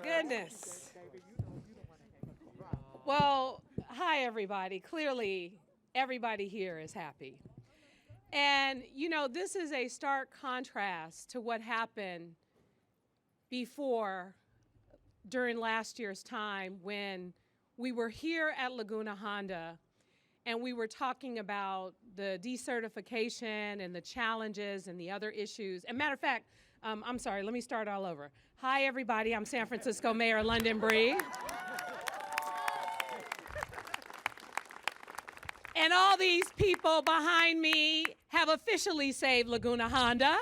goodness. Well, hi, everybody. Clearly, everybody here is happy. And, this is a stark contrast to what happened before, during last year's time, when we were here at Laguna Honda and we were talking about the decertification and the challenges and the other issues. And matter of fact, I'm sorry, let me start all over. Hi, everybody. I'm San Francisco Mayor London Bree. And all these people behind me have officially saved Laguna Honda.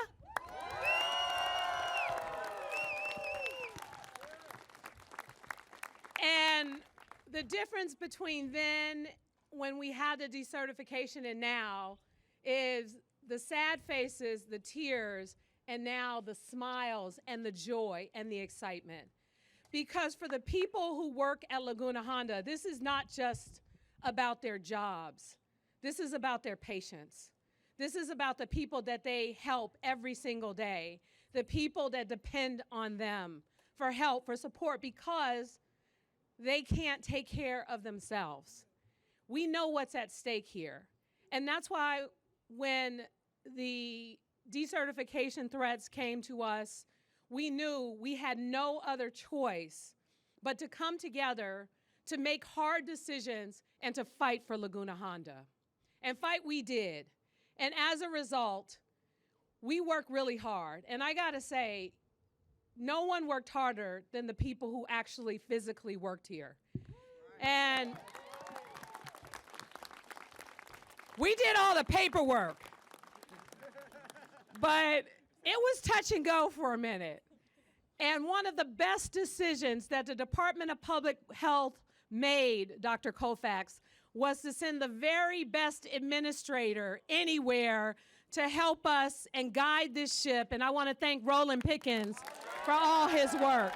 And the difference between then, when we had the decertification, and now is the sad faces, the tears, and now the smiles and the joy and the excitement. Because for the people who work at Laguna Honda, this is not just about their jobs. This is about their patients. This is about the people that they help every single day, the people that depend on them for help, for support, because they can't take care of themselves. We know what's at stake here. And that's why when the decertification threats came to us, we knew we had no other choice but to come together to make hard decisions and to fight for Laguna Honda. And fight we did. And as a result, we worked really hard. And I gotta say, no one worked harder than the people who actually physically worked here. And we did all the paperwork. But it was touch and go for a minute. And one of the best decisions that the Department of Public Health made, Dr. Koufax, was to send the very best administrator anywhere to help us and guide this ship. And I want to thank Roland Pickens for all his work.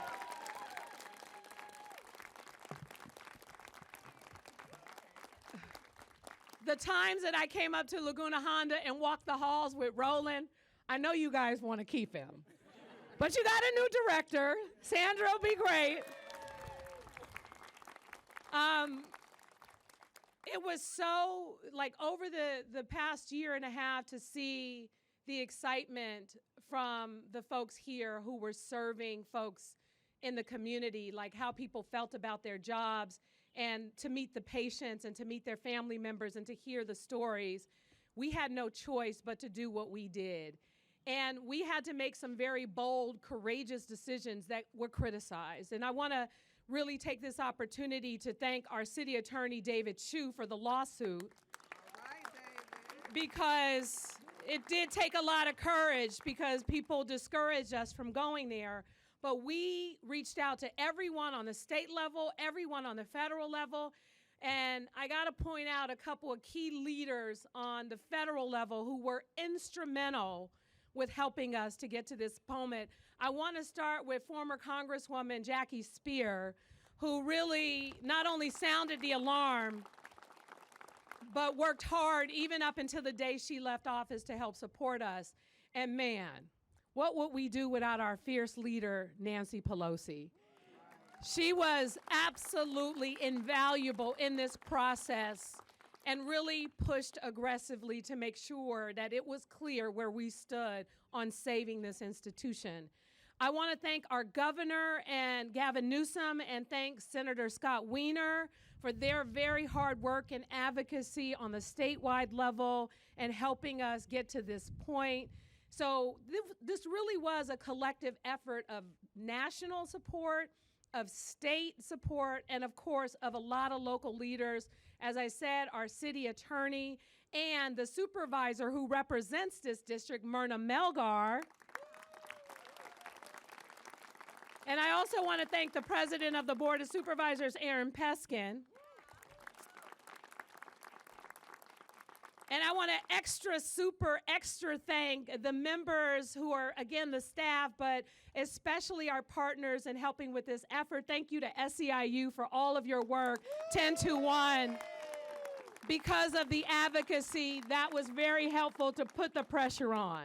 The times that I came up to Laguna Honda and walked the halls with Roland, I know you guys want to keep him. But you got a new director. Sandra will be great. It was so, over the past year and a half, to see the excitement from the folks here who were serving folks in the community, like how people felt about their jobs, and to meet the patients and to meet their family members and to hear the stories. We had no choice but to do what we did. And we had to make some very bold, courageous decisions that were criticized. And I want to really take this opportunity to thank our city attorney, David Chu, for the lawsuit. All right, David. Because it did take a lot of courage, because people discouraged us from going there. But we reached out to everyone on the state level, everyone on the federal level. And I got to point out a couple of key leaders on the federal level who were instrumental with helping us to get to this moment. I want to start with former Congresswoman Jackie Spear, who really not only sounded the alarm, but worked hard even up until the day she left office to help support us. And man, what would we do without our fierce leader, Nancy Pelosi? She was absolutely invaluable in this process and really pushed aggressively to make sure that it was clear where we stood on saving this institution. I want to thank our governor and Gavin Newsom, and thank Senator Scott Wiener for their very hard work and advocacy on the statewide level and helping us get to this point. So this really was a collective effort of national support, of state support, and of course of a lot of local leaders. As I said, our city attorney and the supervisor who represents this district, Myrna Melgar. And I also want to thank the president of the Board of Supervisors, Aaron Peskin. And I want to extra thank the members who are, again, the staff, but especially our partners in helping with this effort. Thank you to SEIU for all of your work, 10-1. Because of the advocacy, that was very helpful to put the pressure on.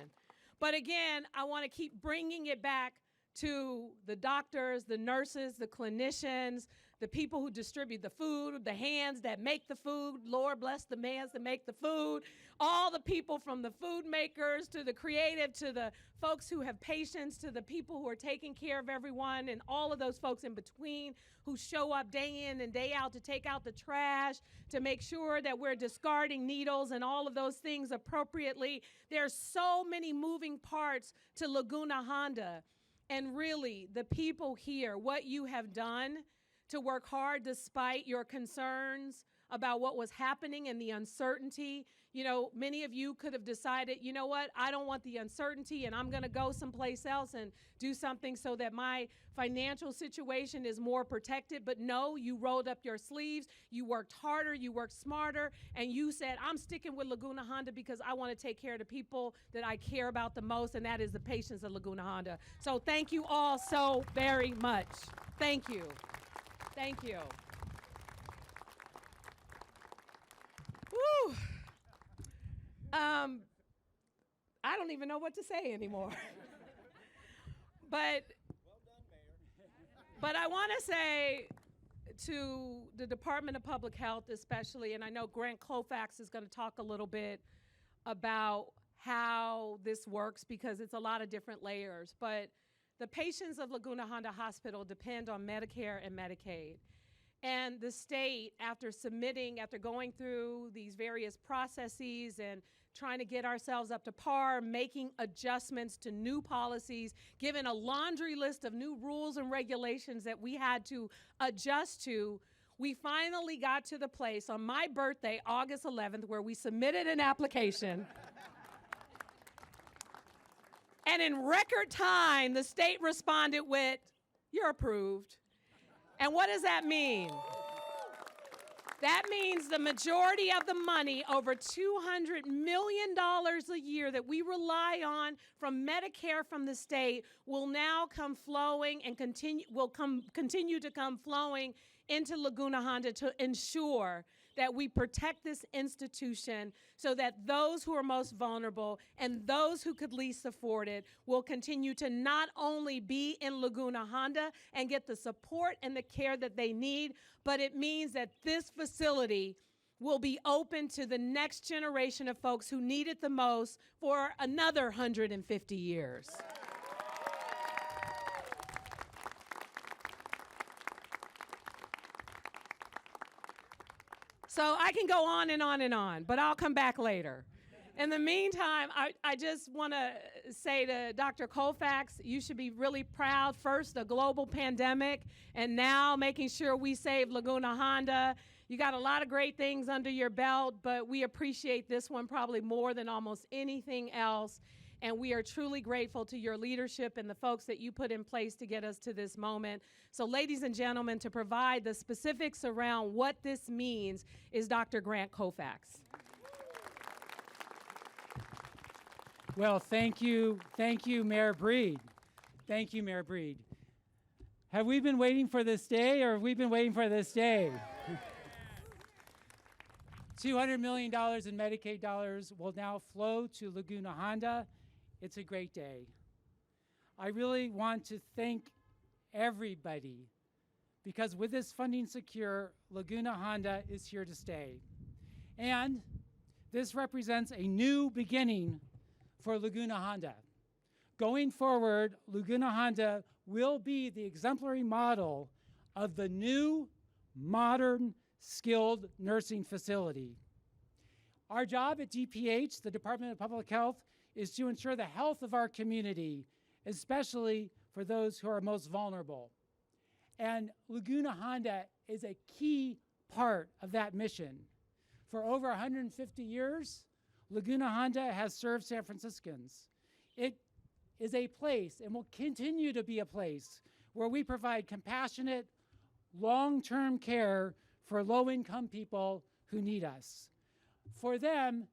But again, I want to keep bringing it back to the doctors, the nurses, the clinicians, the people who distribute the food, the hands that make the food. Lord bless the hands that make the food. All the people from the food makers to the creative to the folks who have patients to the people who are taking care of everyone and all of those folks in between who show up day in and day out to take out the trash, to make sure that we're discarding needles and all of those things appropriately. There's so many moving parts to Laguna Honda. And really, the people here, what you have done to work hard despite your concerns about what was happening and the uncertainty. You know, many of you could have decided, you know what, I don't want the uncertainty and I'm going to go someplace else and do something so that my financial situation is more protected. But no, you rolled up your sleeves, you worked harder, you worked smarter, and you said, I'm sticking with Laguna Honda because I want to take care of the people that I care about the most, and that is the patients of Laguna Honda. So thank you all so very much. Thank you. Thank you. Woo. I don't even know what to say anymore. But I want to say to the Department of Public Health especially, and I know Grant Colfax is going to talk a little bit about how this works because it's a lot of different layers, but the patients of Laguna Honda Hospital depend on Medicare and Medicaid. And the state, after going through these various processes and trying to get ourselves up to par, making adjustments to new policies, given a laundry list of new rules and regulations that we had to adjust to, we finally got to the place on my birthday, August 11th, where we submitted an application. And in record time, the state responded with, "You're approved." And what does that mean? That means the majority of the money, over $200 million a year that we rely on from Medicare from the state, will now come flowing and continue to come flowing into Laguna Honda to ensure that we protect this institution so that those who are most vulnerable and those who could least afford it will continue to not only be in Laguna Honda and get the support and the care that they need, but it means that this facility will be open to the next generation of folks who need it the most for another 150 years. So I can go on and on and on, but I'll come back later. In the meantime, I just want to say to Dr. Colfax, you should be really proud. First, a global pandemic, and now making sure we save Laguna Honda. You got a lot of great things under your belt, but we appreciate this one probably more than almost anything else. And we are truly grateful to your leadership and the folks that you put in place to get us to this moment. So ladies and gentlemen, to provide the specifics around what this means is Dr. Grant Colfax. Well, thank you, Mayor Breed. Thank you, Mayor Breed. Have we been waiting for this day, or have we been waiting for this day? $200 million in Medicaid dollars will now flow to Laguna Honda. It's a great day. I really want to thank everybody because with this funding secure, Laguna Honda is here to stay. And this represents a new beginning for Laguna Honda. Going forward, Laguna Honda will be the exemplary model of the new, modern, skilled nursing facility. Our job at DPH, the Department of Public Health, is to ensure the health of our community, especially for those who are most vulnerable. And Laguna Honda is a key part of that mission. For over 150 years, Laguna Honda has served San Franciscans. It is a place and will continue to be a place where we provide compassionate, long-term care for low-income people who need us. For them,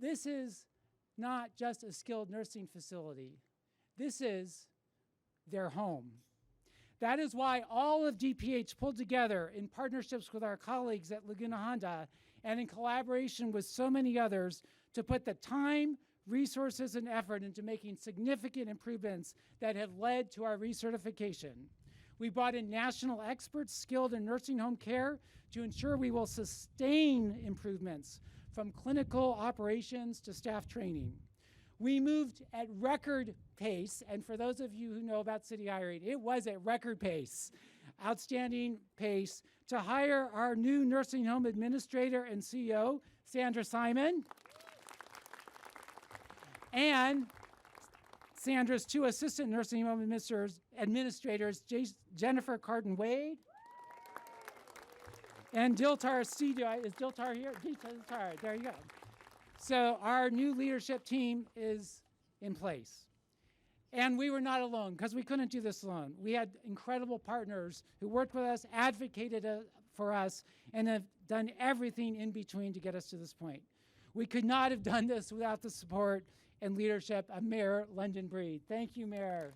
this is not just a skilled nursing facility. This is their home. That is why all of DPH pulled together in partnerships with our colleagues at Laguna Honda and in collaboration with so many others to put the time, resources and effort into making significant improvements that have led to our recertification. We brought in national experts skilled in nursing home care to ensure we will sustain improvements from clinical operations to staff training. We moved at record pace, and for those of you who know about city hiring, it was at record pace, outstanding pace, to hire our new nursing home administrator and CEO, Sandra Simon, and Sandra's two assistant nursing home administrators, Jennifer Carden-Wade and Diltar Sido. Is Diltar here? Diltar, there you go. So our new leadership team is in place. And we were not alone, because we couldn't do this alone. We had incredible partners who worked with us, advocated for us, and have done everything in between to get us to this point. We could not have done this without the support and leadership of Mayor London Breed. Thank you, Mayor.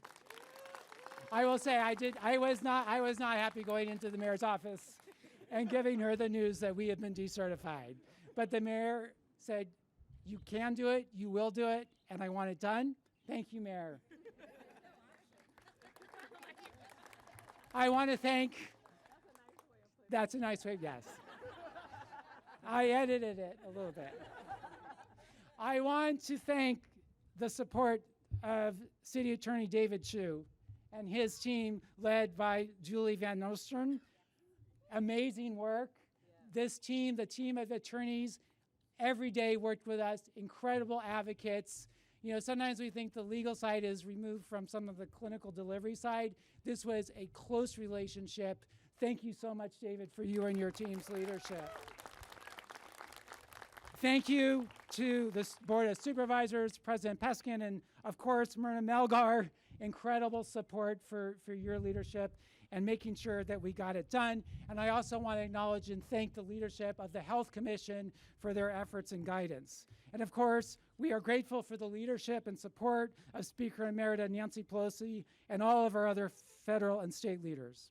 I will say I was not happy going into the mayor's office and giving her the news that we have been decertified. But the mayor said, you can do it, you will do it, and I want it done. Thank you, Mayor. I want to thank, that's a nice way, yes. I edited it a little bit. I want to thank the support of City Attorney David Chu and his team led by Julie Van Nosteren. Amazing work. Yeah. This team, the team of attorneys, every day worked with us, incredible advocates. You know, sometimes we think the legal side is removed from some of the clinical delivery side. This was a close relationship. Thank you so much, David, for you and your team's leadership. Thank you to the Board of Supervisors, President Peskin, and of course, Myrna Melgar. Incredible support for your leadership and making sure that we got it done. And I also want to acknowledge and thank the leadership of the Health Commission for their efforts and guidance. And of course, we are grateful for the leadership and support of Speaker Emerita Nancy Pelosi and all of our other federal and state leaders.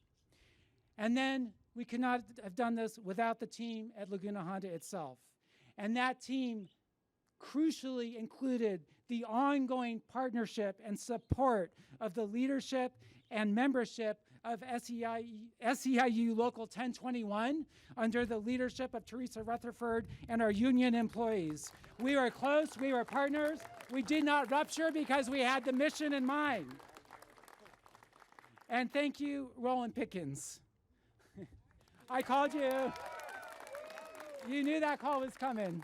And then we could not have done this without the team at Laguna Honda itself. And that team crucially included the ongoing partnership and support of the leadership and membership of SEIU Local 1021 under the leadership of Teresa Rutherford and our union employees. We were close, we were partners. We did not rupture because we had the mission in mind. And thank you, Roland Pickens. I called you. You knew that call was coming.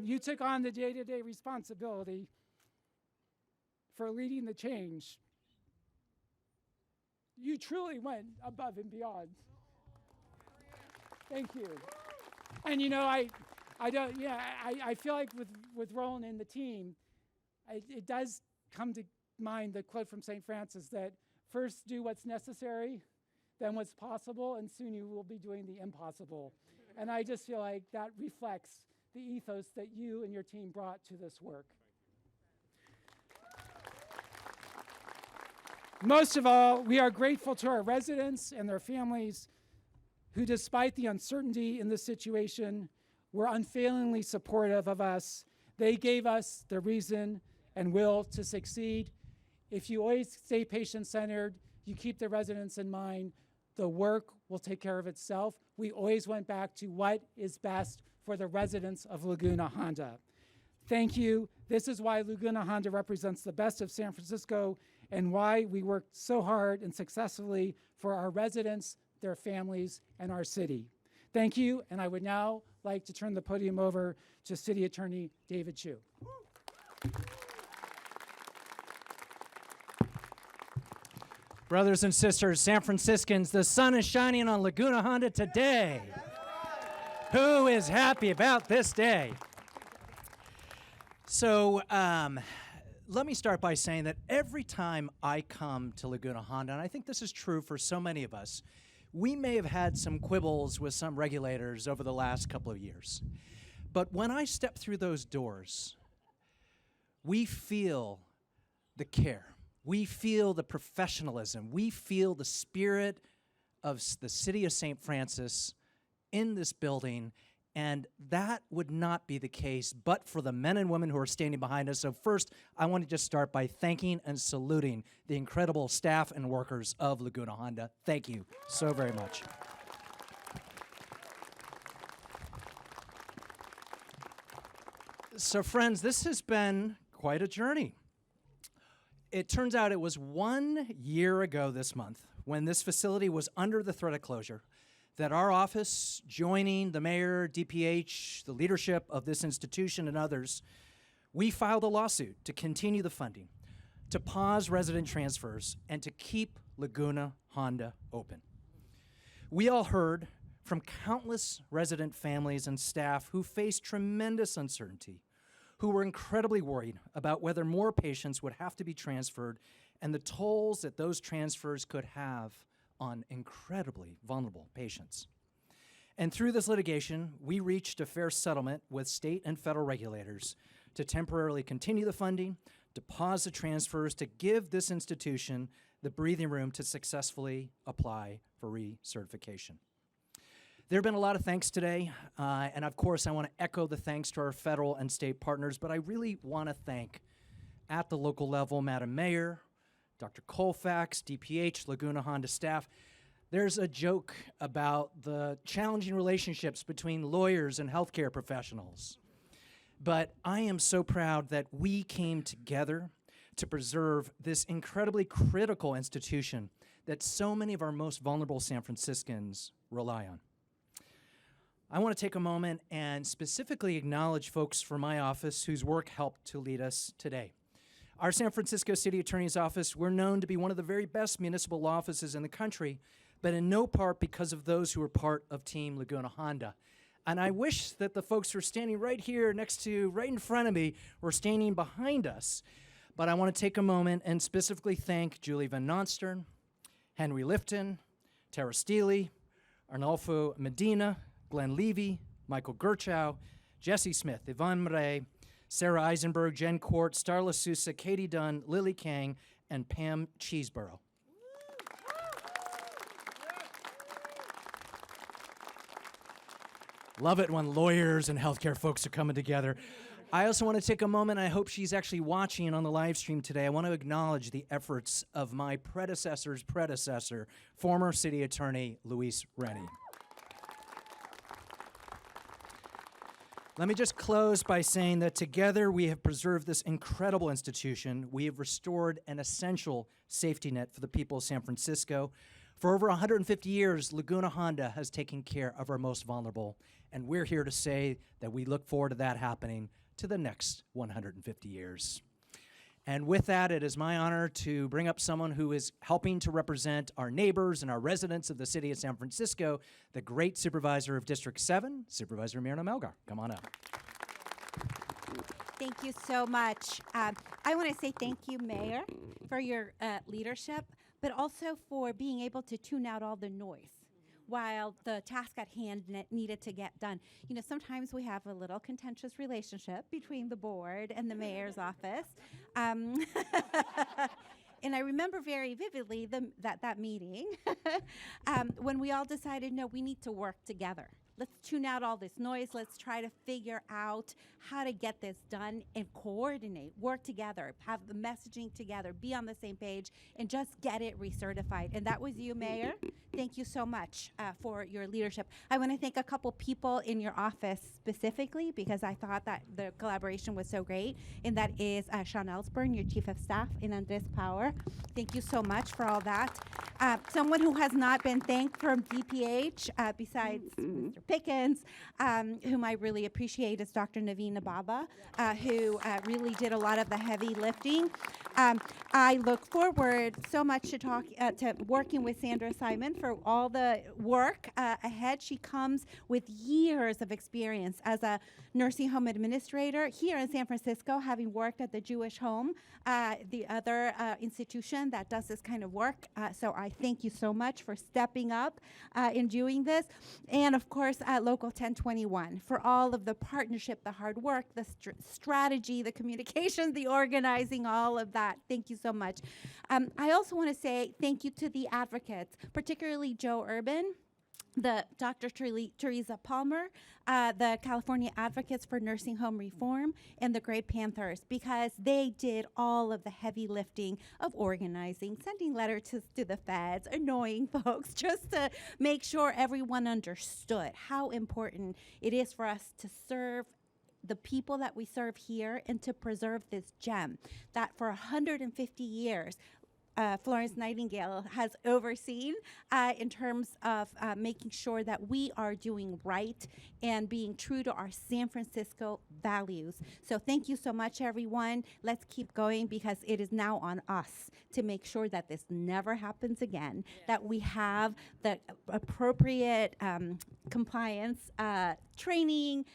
You took on the day-to-day responsibility for leading the change. You truly went above and beyond. Thank you. And you know, I feel like with Roland and the team, it does come to mind the quote from St. Francis that first do what's necessary, then what's possible, and soon you will be doing the impossible. And I just feel like that reflects the ethos that you and your team brought to this work. Most of all, we are grateful to our residents and their families who, despite the uncertainty in this situation, were unfailingly supportive of us. They gave us the reason and will to succeed. If you always stay patient-centered, you keep the residents in mind, the work will take care of itself. We always went back to what is best for the residents of Laguna Honda. Thank you. This is why Laguna Honda represents the best of San Francisco and why we worked so hard and successfully for our residents, their families, and our city. Thank you, and I would now like to turn the podium over to City Attorney David Chu. Brothers and sisters, San Franciscans, the sun is shining on Laguna Honda today. Who is happy about this day? So let me start by saying that every time I come to Laguna Honda, and I think this is true for so many of us, we may have had some quibbles with some regulators over the last couple of years. But when I step through those doors, we feel the care. We feel the professionalism. We feel the spirit of the city of St. Francis in this building, And that would not be the case but for the men and women who are standing behind us. So first, I want to just start by thanking and saluting the incredible staff and workers of Laguna Honda. Thank you so very much. So friends, this has been quite a journey. It turns out it was 1 year ago this month when this facility was under the threat of closure that our office, joining the mayor, DPH, the leadership of this institution and others, we filed a lawsuit to continue the funding, to pause resident transfers, and to keep Laguna Honda open. We all heard from countless resident families and staff who faced tremendous uncertainty, who were incredibly worried about whether more patients would have to be transferred and the tolls that those transfers could have on incredibly vulnerable patients. And through this litigation, we reached a fair settlement with state and federal regulators to temporarily continue the funding, to pause the transfers, to give this institution the breathing room to successfully apply for recertification. There have been a lot of thanks today, and of course I want to echo the thanks to our federal and state partners, but I really want to thank, at the local level, Madam Mayor, Dr. Colfax, DPH, Laguna Honda staff. There's a joke about the challenging relationships between lawyers and healthcare professionals. But I am so proud that we came together to preserve this incredibly critical institution that so many of our most vulnerable San Franciscans rely on. I want to take a moment and specifically acknowledge folks from my office whose work helped to lead us today. Our San Francisco City Attorney's Office, we're known to be one of the very best municipal law offices in the country, but in no part because of those who are part of Team Laguna Honda. And I wish that the folks who are standing right here right in front of me, were standing behind us. But I want to take a moment and specifically thank Julie Van Nonstern, Henry Lifton, Tara Steele, Arnolfo Medina, Glenn Levy, Michael Gerchow, Jesse Smith, Yvonne Murray, Sarah Eisenberg, Jen Court, Starla Sousa, Katie Dunn, Lily Kang, and Pam Cheeseborough. Love it when lawyers and healthcare folks are coming together. I also want to take a moment, I hope she's actually watching on the live stream today. I want to acknowledge the efforts of my predecessor's predecessor, former city attorney Luis Rennie. Let me just close by saying that together we have preserved this incredible institution. We have restored an essential safety net for the people of San Francisco. For over 150 years, Laguna Honda has taken care of our most vulnerable, and we're here to say that we look forward to that happening to the next 150 years. And with that, it is my honor to bring up someone who is helping to represent our neighbors and our residents of the city of San Francisco, the great supervisor of District 7, Supervisor Myrna Melgar. Come on up. Thank you so much. I want to say thank you, Mayor, for your leadership, but also for being able to tune out all the noise while the task at hand needed to get done. You know, sometimes we have a little contentious relationship between the board and the mayor's office. And I remember very vividly that meeting when we all decided, no, we need to work together. Let's tune out all this noise. Let's try to figure out how to get this done and coordinate, work together, have the messaging together, be on the same page, and just get it recertified. And that was you, Mayor. Thank you so much for your leadership. I want to thank a couple people in your office specifically because I thought that the collaboration was so great. And that is Sean Ellsburn, your Chief of Staff, and Andres Power. Thank you so much for all that. Someone who has not been thanked from DPH besides Mr. Pickens, whom I really appreciate, is Dr. Naveen Nababa, who really did a lot of the heavy lifting. I look forward so much to working with Sandra Simon for all the work ahead. She comes with years of experience as a nursing home administrator here in San Francisco, having worked at the Jewish Home, the other institution that does this kind of work. So I thank you so much for stepping up in doing this. And of course, Local 1021 for all of the partnership, the hard work, the strategy, the communication, the organizing, all of that. Thank you so much. I also want to say thank you to the advocates, particularly Joe Urban, the Dr. Teresa Palmer, the California Advocates for Nursing Home Reform, and the Gray Panthers, because they did all of the heavy lifting of organizing, sending letters to the feds, annoying folks, just to make sure everyone understood how important it is for us to serve the people that we serve here and to preserve this gem that for 150 years Florence Nightingale has overseen in terms of making sure that we are doing right and being true to our San Francisco values. So thank you so much, everyone. Let's keep going, because it is now on us to make sure that this never happens again, that we have the appropriate compliance training,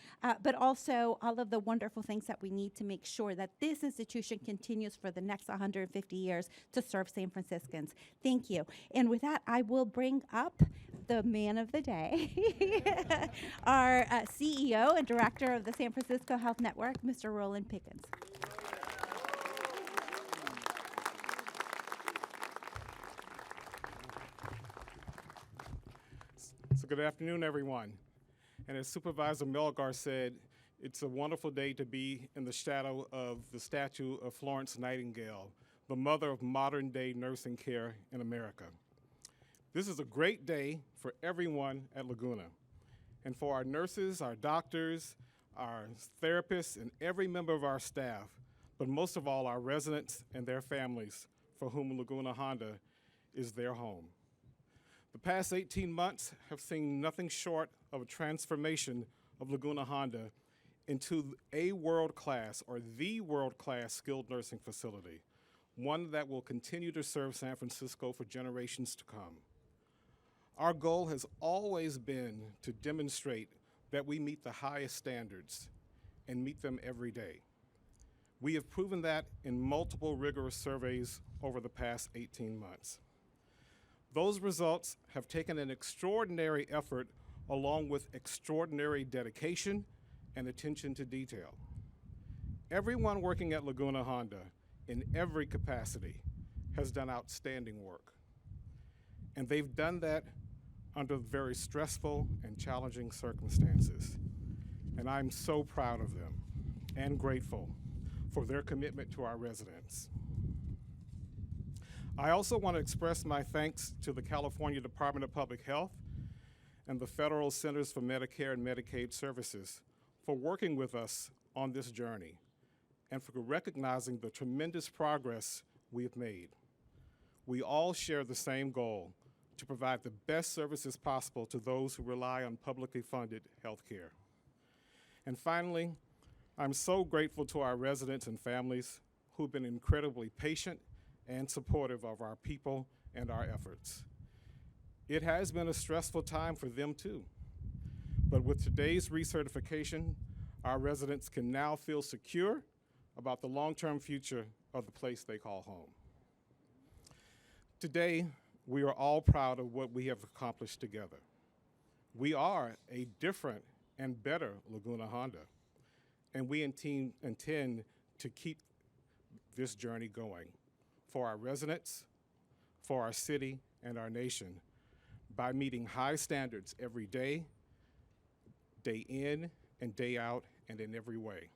but also all of the wonderful things that we need to make sure that this institution continues for the next 150 years to serve San Franciscans. Thank you. And with that, I will bring up the man of the day, our CEO and director of the San Francisco Health Network, Mr. Roland Pickens. So good afternoon, everyone. And as Supervisor Melgar said, it's a wonderful day to be in the shadow of the statue of Florence Nightingale, the mother of modern-day nursing care in America. This is a great day for everyone at Laguna, and for our nurses, our doctors, our therapists, and every member of our staff, but most of all, our residents and their families, for whom Laguna Honda is their home. The past 18 months have seen nothing short of a transformation of Laguna Honda into a world-class, or the world-class skilled nursing facility, one that will continue to serve San Francisco for generations to come. Our goal has always been to demonstrate that we meet the highest standards and meet them every day. We have proven that in multiple rigorous surveys over the past 18 months. Those results have taken an extraordinary effort along with extraordinary dedication and attention to detail. Everyone working at Laguna Honda in every capacity has done outstanding work. And they've done that under very stressful and challenging circumstances. And I'm so proud of them and grateful for their commitment to our residents. I also want to express my thanks to the California Department of Public Health and the Federal Centers for Medicare and Medicaid Services for working with us on this journey and for recognizing the tremendous progress we have made. We all share the same goal: to provide the best services possible to those who rely on publicly funded health care. And finally, I'm so grateful to our residents and families who've been incredibly patient and supportive of our people and our efforts. It has been a stressful time for them too, but with today's recertification, our residents can now feel secure about the long-term future of the place they call home. Today, we are all proud of what we have accomplished together. We are a different and better Laguna Honda, and we intend to keep this journey going for our residents, for our city, and our nation by meeting high standards every day, day in and day out, and in every way.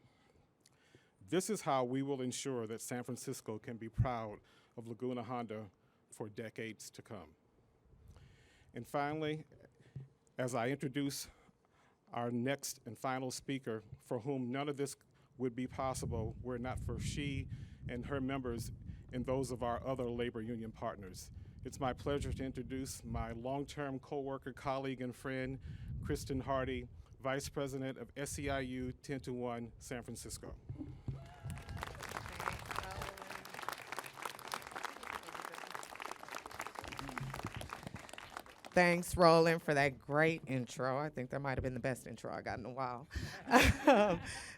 This is how we will ensure that San Francisco can be proud of Laguna Honda for decades to come. And finally, as I introduce our next and final speaker, for whom none of this would be possible were it not for she and her members and those of our other labor union partners. It's my pleasure to introduce my long-term coworker, colleague, and friend, Kristen Hardy, Vice President of SEIU 10-1 San Francisco. Thanks, Roland, for that great intro. I think that might have been the best intro I got in a while.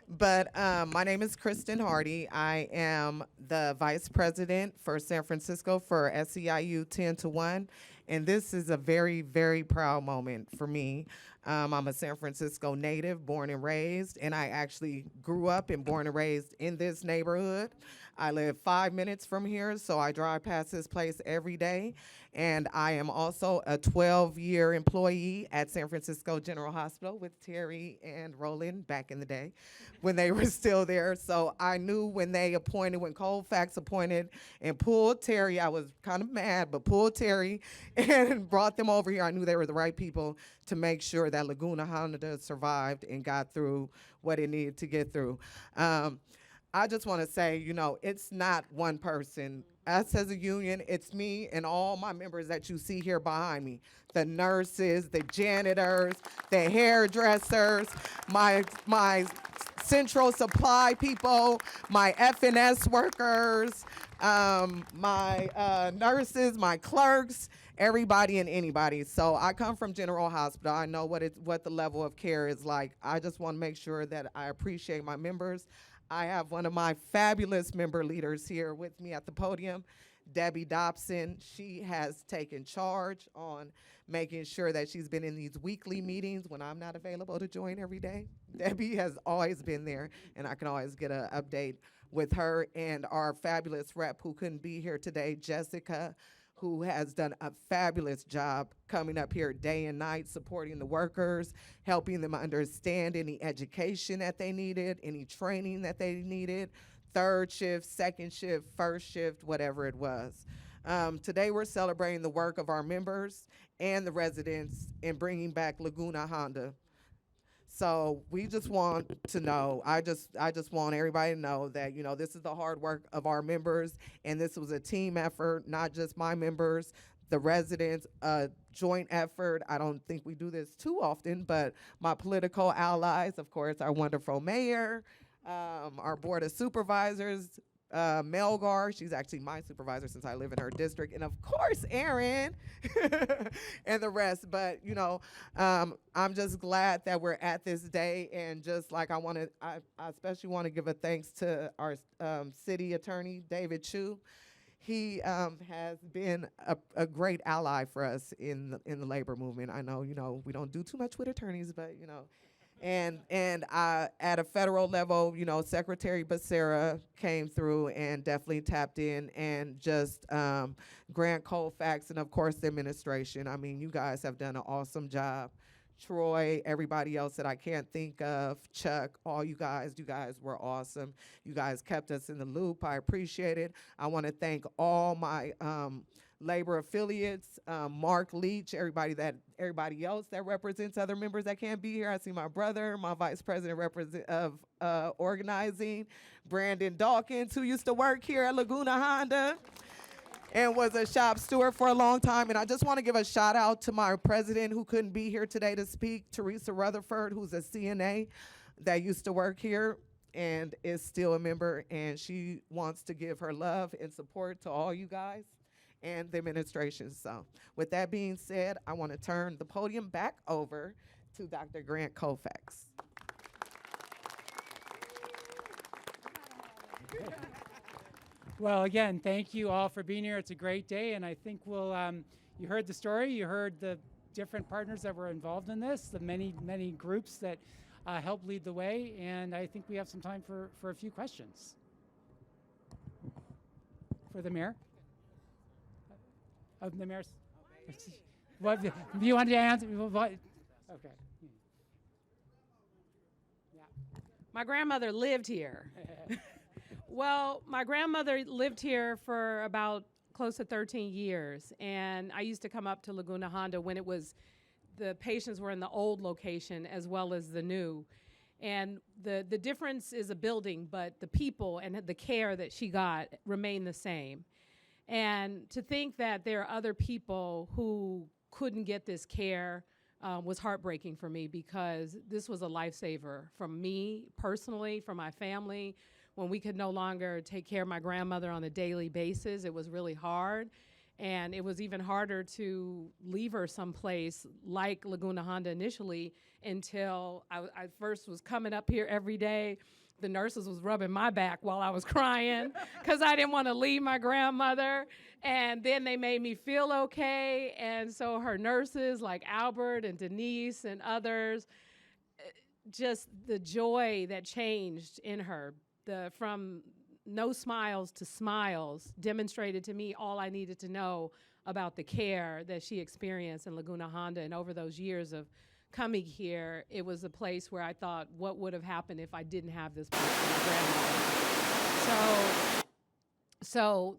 But my name is Kristen Hardy. I am the Vice President for San Francisco for SEIU 10-1. And this is a very, very proud moment for me. I'm a San Francisco native, born and raised, and I actually grew up and born and raised in this neighborhood. I live 5 minutes from here, so I drive past this place every day. And I am also a 12-year employee at San Francisco General Hospital with Terry and Roland back in the day when they were still there. So I knew when Colfax appointed and pulled Terry, I was kind of mad, but pulled Terry and brought them over here. I knew they were the right people to make sure that Laguna Honda survived and got through what it needed to get through. I just want to say, it's not one person. Us as a union, it's me and all my members that you see here behind me. The nurses, the janitors, the hairdressers, my central supply people, my FNS workers, my nurses, my clerks, everybody and anybody. So I come from General Hospital. I know what the level of care is like. I just want to make sure that I appreciate my members. I have one of my fabulous member leaders here with me at the podium, Debbie Dobson. She has taken charge on making sure that she's been in these weekly meetings when I'm not available to join every day. Debbie has always been there, and I can always get an update with her and our fabulous rep who couldn't be here today, Jessica, who has done a fabulous job coming up here day and night, supporting the workers, helping them understand any education that they needed, any training that they needed, third shift, second shift, first shift, whatever it was. Today we're celebrating the work of our members and the residents in bringing back Laguna Honda. So we just want to know, I just want everybody to know that, this is the hard work of our members, and this was a team effort, not just my members, the residents, a joint effort. I don't think we do this too often, but my political allies, of course, our wonderful mayor, our board of supervisors, Melgar, she's actually my supervisor since I live in her district, and of course Erin and the rest. But I'm just glad that we're at this day, and just like I especially want to give a thanks to our city attorney David Chu. He has been a great ally for us in the labor movement. I know we don't do too much with attorneys, but And at a federal level, Secretary Becerra came through and definitely tapped in, and just Grant Colfax, and of course the administration. I mean, you guys have done an awesome job. Troy, everybody else that I can't think of, Chuck, all you guys were awesome. You guys kept us in the loop. I appreciate it. I want to thank all my labor affiliates, Mark Leach, everybody else that represents other members that can't be here. I see my brother, my vice president of organizing, Brandon Dawkins, who used to work here at Laguna Honda and was a shop steward for a long time. And I just want to give a shout out to my president who couldn't be here today to speak, Teresa Rutherford, who's a CNA that used to work here and is still a member, and she wants to give her love and support to all you guys and the administration. So with that being said, I want to turn the podium back over to Dr. Grant Colfax. Well, again, thank you all for being here. It's a great day, and I think you heard the story, you heard the different partners that were involved in this, the many groups that helped lead the way, and I think we have some time for a few questions. For the mayor? Of the mayor's? What do you want to answer? What? Okay. Yeah. My grandmother lived here. Well, my grandmother lived here for about close to 13 years, and I used to come up to Laguna Honda when the patients were in the old location as well as the new. And the difference is a building, but the people and the care that she got remain the same. And to think that there are other people who couldn't get this care was heartbreaking for me, because this was a lifesaver from me personally, for my family. When we could no longer take care of my grandmother on a daily basis, it was really hard. And it was even harder to leave her someplace like Laguna Honda initially, until I first was coming up here every day. The nurses was rubbing my back while I was crying because I didn't want to leave my grandmother. And then they made me feel okay. And so her nurses like Albert and Denise and others, just the joy that changed in her, from no smiles to smiles demonstrated to me all I needed to know about the care that she experienced in Laguna Honda. And over those years of coming here, it was a place where I thought, what would have happened if I didn't have this place for my grandmother? So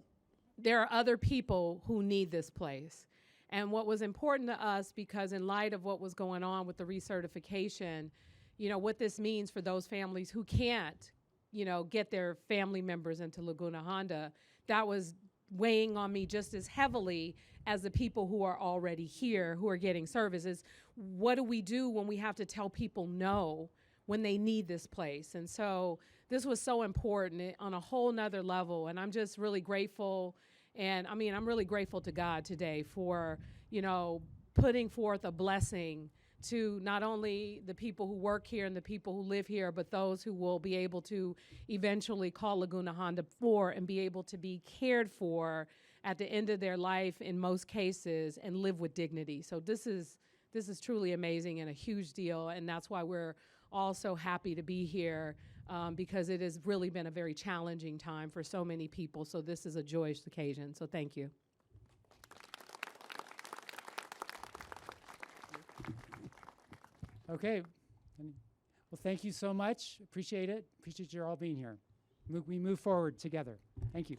there are other people who need this place. And what was important to us, because in light of what was going on with the recertification, you know, what this means for those families who can't, you know, get their family members into Laguna Honda, that was weighing on me just as heavily as the people who are already here, who are getting services. What do we do when we have to tell people no when they need this place? And so this was so important on a whole nother level. And I'm just really grateful. And I mean, I'm really grateful to God today for, you know, putting forth a blessing to not only the people who work here and the people who live here, but those who will be able to eventually call Laguna Honda for and be able to be cared for at the end of their life in most cases and live with dignity. So this is truly amazing and a huge deal, and that's why we're all so happy to be here, because it has really been a very challenging time for so many people. So this is a joyous occasion. So thank you. Okay. Well, thank you so much. Appreciate it. Appreciate you all being here. We move forward together. Thank you.